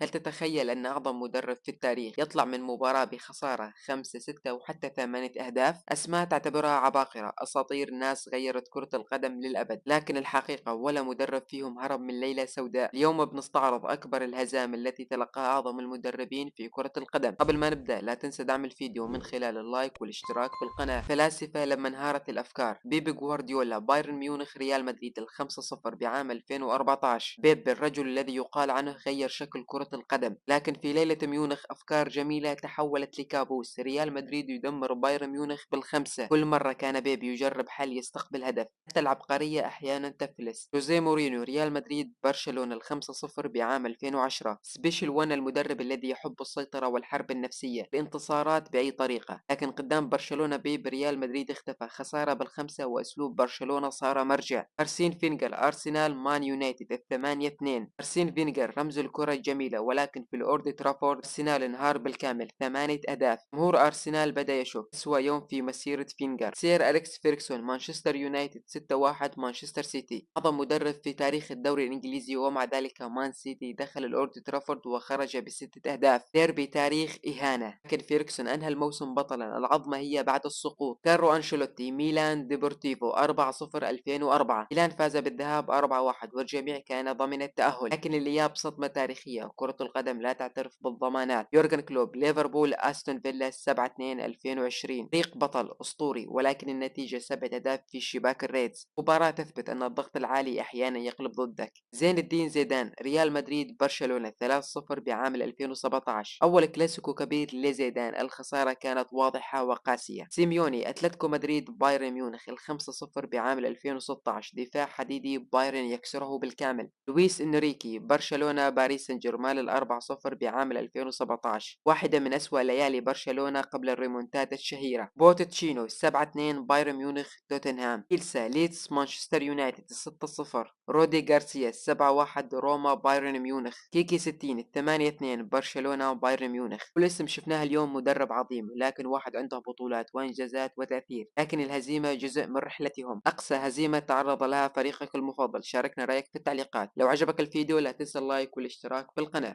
هل تتخيل أن أعظم مدرب في التاريخ يطلع من مباراة بخسارة 5 6 وحتى 8 أهداف؟ أسماء تعتبرها عباقرة، أساطير، ناس غيرت كرة القدم للأبد، لكن الحقيقة ولا مدرب فيهم هرب من ليلة سوداء. اليوم بنستعرض أكبر الهزائم التي تلقاها أعظم المدربين في كرة القدم. قبل ما نبدأ لا تنسى دعم الفيديو من خلال اللايك والاشتراك بالقناة. فلاسفة لما انهارت الأفكار: بيب جوارديولا، بايرن ميونخ، ريال مدريد، الخمسة صفر بعام 2014. بيب الرجل الذي يقال عنه غير شكل كرة القدم، لكن في ليلة ميونخ أفكار جميلة تحولت لكابوس. ريال مدريد يدمر بايرن ميونخ بالخمسة. كل مرة كان بيب يجرب حل يستقبل هدف، حتى العبقرية أحيانا تفلس. جوزيه مورينيو، ريال مدريد، برشلونة، الخمسة صفر بعام 2010. سبيشل وان المدرب الذي يحب السيطرة والحرب النفسية، الانتصارات بأي طريقة، لكن قدام برشلونة بيب ريال مدريد اختفى. خسارة بالخمسة وأسلوب برشلونة صار مرجع. أرسين فينجر، أرسنال، مان يونايتد، الثمانية اثنين. أرسين فينجر رمز الكرة الجميلة، ولكن في الأورد ترافورد أرسنال انهار بالكامل، 8 أهداف. جمهور أرسنال بدأ يشوف أسوأ يوم في مسيرة فينجر. سير أليكس فيركسون، مانشستر يونايتد، 6-1 مانشستر سيتي، أعظم مدرب في تاريخ الدوري الإنجليزي، ومع ذلك مان سيتي دخل الأورد ترافورد وخرج ب6 أهداف. ديربي تاريخ إهانة، لكن فيركسون أنهى الموسم بطلا. العظمة هي بعد السقوط. كارلو أنشيلوتي، ميلان ديبورتيفو، 4-0 2004. ميلان فاز بالذهاب 4-1 والجميع كان ضمن التأهل، لكن الإياب صدمة تاريخية. كرة القدم لا تعترف بالضمانات. يورجن كلوب، ليفربول، أستون فيلا، 7-2 2020. فريق بطل أسطوري، ولكن النتيجة 7 أهداف في شباك الريدز. مباراة تثبت أن الضغط العالي أحيانا يقلب ضدك. زين الدين زيدان، ريال مدريد، برشلونة، 3-0 بعام 2017. أول كلاسيكو كبير لزيدان، الخسارة كانت واضحة وقاسية. سيميوني، أتلتيكو مدريد، بايرن ميونخ، الخمسة صفر بعام 2016. دفاع حديدي، بايرن يكسره بالكامل. لويس إنريكي، برشلونة، باريس سان جيرمان، ال4-0 بعام 2017. واحدة من أسوأ ليالي برشلونة قبل الريمونتادا الشهيرة. بوتشينو، 7-2 بايرن ميونخ، توتنهام. إلسا، ليدز، مانشستر يونايتد، 6-0. رودي غارسيا، 7-1 روما، بايرن ميونخ. كيكي 60، 8-2 برشلونة، بايرن ميونخ. كل اسم شفناه اليوم مدرب عظيم، لكن واحد عنده بطولات وإنجازات وتأثير، لكن الهزيمة جزء من رحلتهم. أقصى هزيمة تعرض لها فريقك المفضل؟ شاركنا رأيك في التعليقات. لو عجبك الفيديو لا تنسى اللايك والاشتراك في القناة.